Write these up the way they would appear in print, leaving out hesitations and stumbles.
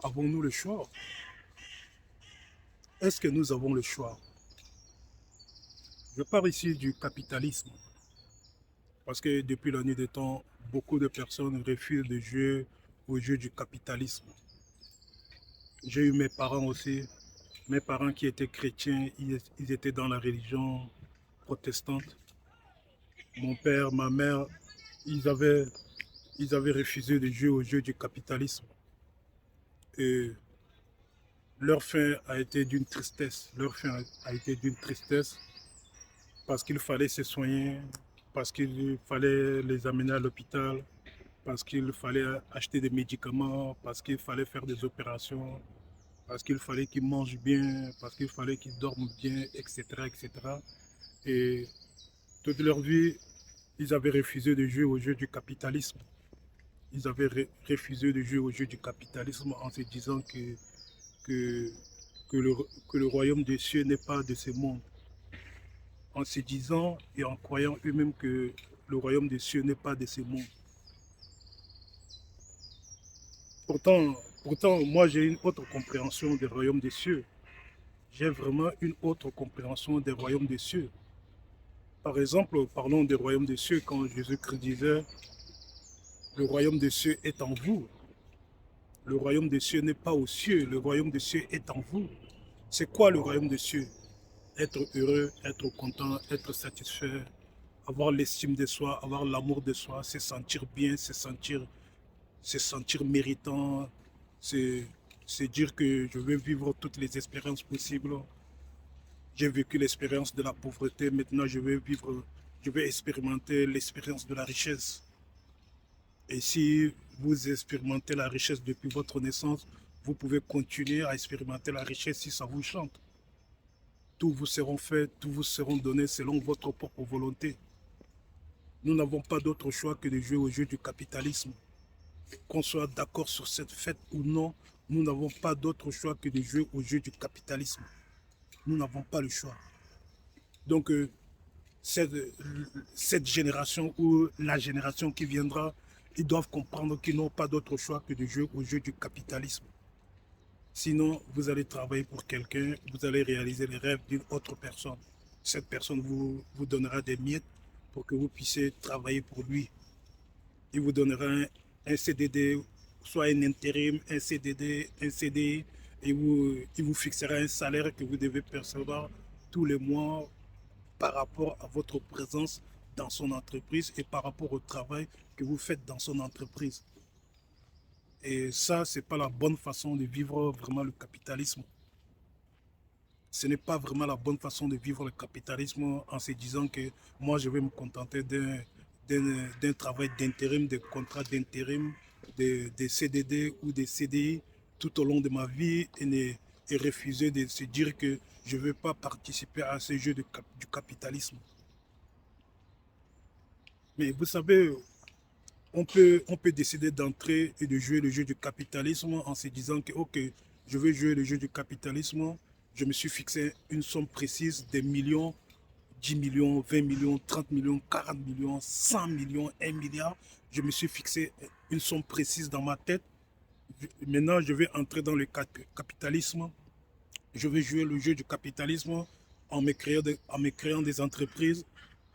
Avons-nous le choix? Est-ce que nous avons le choix? Je parle ici du capitalisme, parce que depuis la nuit des temps, beaucoup de personnes refusent de jouer au jeu du capitalisme. J'ai eu mes parents aussi, mes parents qui étaient chrétiens, ils étaient dans la religion protestante. Mon père, ma mère, ils avaient, ils avaient refusé de jouer au jeu du capitalisme. Et leur fin a été d'une tristesse. Leur fin a été d'une tristesse parce qu'il fallait se soigner, parce qu'il fallait les amener à l'hôpital, parce qu'il fallait acheter des médicaments, parce qu'il fallait faire des opérations, parce qu'il fallait qu'ils mangent bien, parce qu'il fallait qu'ils dorment bien, etc., etc. Et toute leur vie, ils avaient refusé de jouer au jeu du capitalisme. Ils avaient refusé de jouer au jeu du capitalisme en se disant que, que, le, que le royaume des cieux n'est pas de ce monde. En se disant et en croyant eux-mêmes que le royaume des cieux n'est pas de ce monde. Pourtant, pourtant moi, j'ai une autre compréhension des royaumes des cieux. J'ai vraiment une autre compréhension des royaumes des cieux. Par exemple, parlons des royaumes des cieux quand Jésus-Christ disait le royaume des cieux est en vous. Le royaume des cieux n'est pas aux cieux, le royaume des cieux est en vous. C'est quoi le royaume des cieux? Être heureux, être content, être satisfait, avoir l'estime de soi, avoir l'amour de soi, se sentir bien, se sentir méritant, c'est dire que je veux vivre toutes les expériences possibles. J'ai vécu l'expérience de la pauvreté, maintenant je vais expérimenter l'expérience de la richesse. Et si vous expérimentez la richesse depuis votre naissance, vous pouvez continuer à expérimenter la richesse si ça vous chante. Tout vous sera fait, tout vous sera donné selon votre propre volonté. Nous n'avons pas d'autre choix que de jouer au jeu du capitalisme. Qu'on soit d'accord sur cette fête ou non, nous n'avons pas d'autre choix que de jouer au jeu du capitalisme. Nous n'avons pas le choix. Donc, cette, cette génération ou la génération qui viendra, ils doivent comprendre qu'ils n'ont pas d'autre choix que de jouer au jeu du capitalisme. Sinon, vous allez travailler pour quelqu'un, vous allez réaliser les rêves d'une autre personne. Cette personne vous donnera des miettes pour que vous puissiez travailler pour lui. Il vous donnera un CDD, soit un intérim, un CDD, un CDI, et il vous fixera un salaire que vous devez percevoir tous les mois par rapport à votre présence dans son entreprise et par rapport au travail que vous faites dans son entreprise. Et ça, ce n'est pas la bonne façon de vivre vraiment le capitalisme. Ce n'est pas vraiment la bonne façon de vivre le capitalisme en se disant que moi, je vais me contenter d'un travail d'intérim, de contrats d'intérim, des CDD ou des CDI tout au long de ma vie et refuser de se dire que je ne veux pas participer à ce jeu du capitalisme. Mais vous savez, on peut décider d'entrer et de jouer le jeu du capitalisme en se disant que, ok, je veux jouer le jeu du capitalisme, je me suis fixé une somme précise des millions, 10 millions, 20 millions, 30 millions, 40 millions, 100 millions, 1 milliard. Je me suis fixé une somme précise dans ma tête. Maintenant, je vais entrer dans le capitalisme. Je vais jouer le jeu du capitalisme en me créant des entreprises,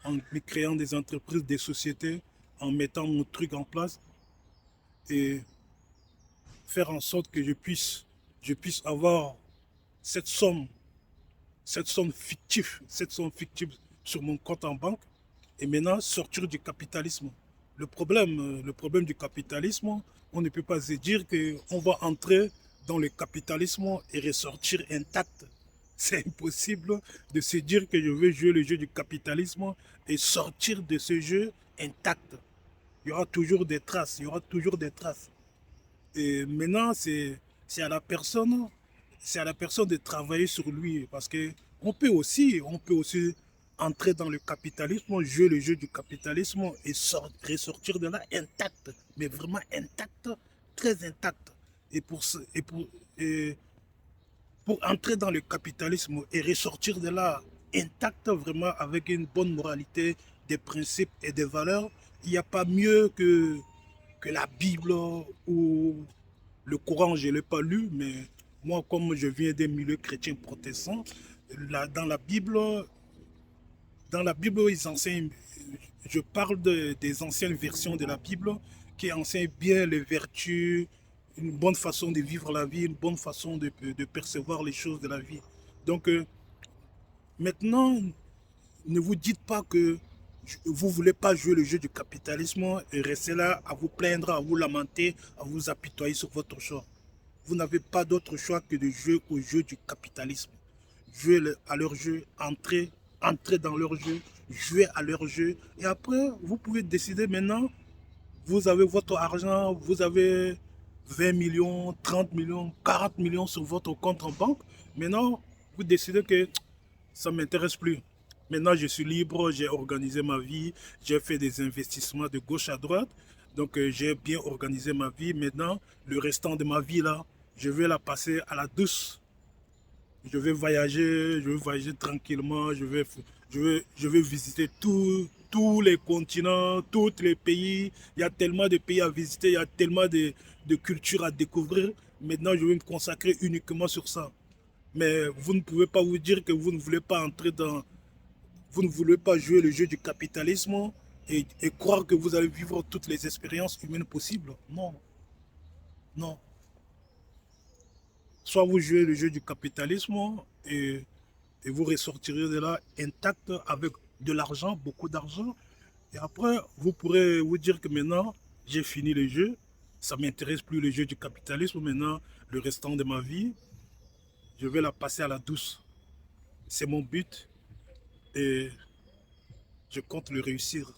en me créant des entreprises, des sociétés, en mettant mon truc en place et faire en sorte que je puisse avoir cette somme, cette somme fictive sur mon compte en banque et maintenant sortir du capitalisme. Le problème du capitalisme, on ne peut pas se dire qu'on va entrer dans le capitalisme et ressortir intact. C'est impossible de se dire que je veux jouer le jeu du capitalisme et sortir de ce jeu intact. Il y aura toujours des traces, il y aura toujours des traces. Et maintenant, c'est à la personne, c'est à la personne de travailler sur lui parce que on peut aussi entrer dans le capitalisme, jouer le jeu du capitalisme et ressortir de là intact, mais vraiment intact, très intact. Et et pour entrer dans le capitalisme et ressortir de là intact, vraiment avec une bonne moralité, des principes et des valeurs, il n'y a pas mieux que la Bible Le Coran, je ne l'ai pas lu, mais moi, comme je viens des milieux chrétiens protestants, dans la Bible, ils enseignent, je parle des anciennes versions de la Bible qui enseignent bien les vertus, une bonne façon de vivre la vie, une bonne façon de percevoir les choses de la vie. Donc maintenant, ne vous dites pas que vous ne voulez pas jouer le jeu du capitalisme et rester là à vous plaindre, à vous lamenter, à vous apitoyer sur votre choix. Vous n'avez pas d'autre choix que de jouer au jeu du capitalisme. Jouer à leur jeu, entrer dans leur jeu, jouer à leur jeu. Et après, vous pouvez décider maintenant, vous avez votre argent, vous avez 20 millions, 30 millions, 40 millions sur votre compte en banque. Maintenant, vous décidez que ça ne m'intéresse plus. Maintenant, je suis libre, j'ai organisé ma vie, j'ai fait des investissements de gauche à droite. Donc, j'ai bien organisé ma vie. Maintenant, le restant de ma vie, là, je vais la passer à la douce. Je vais voyager tranquillement, je vais visiter tous les continents, tous les pays. Il y a tellement de pays à visiter, il y a tellement de cultures à découvrir. Maintenant, je vais me consacrer uniquement sur ça. Mais vous ne pouvez pas vous dire que vous ne voulez pas entrer dans, vous ne voulez pas jouer le jeu du capitalisme et croire que vous allez vivre toutes les expériences humaines possibles. Non, non. Soit vous jouez le jeu du capitalisme et vous ressortirez de là intact avec de l'argent, beaucoup d'argent. Et après, vous pourrez vous dire que maintenant, j'ai fini le jeu. Ça ne m'intéresse plus le jeu du capitalisme. Maintenant, le restant de ma vie, je vais la passer à la douce. C'est mon but et je compte le réussir.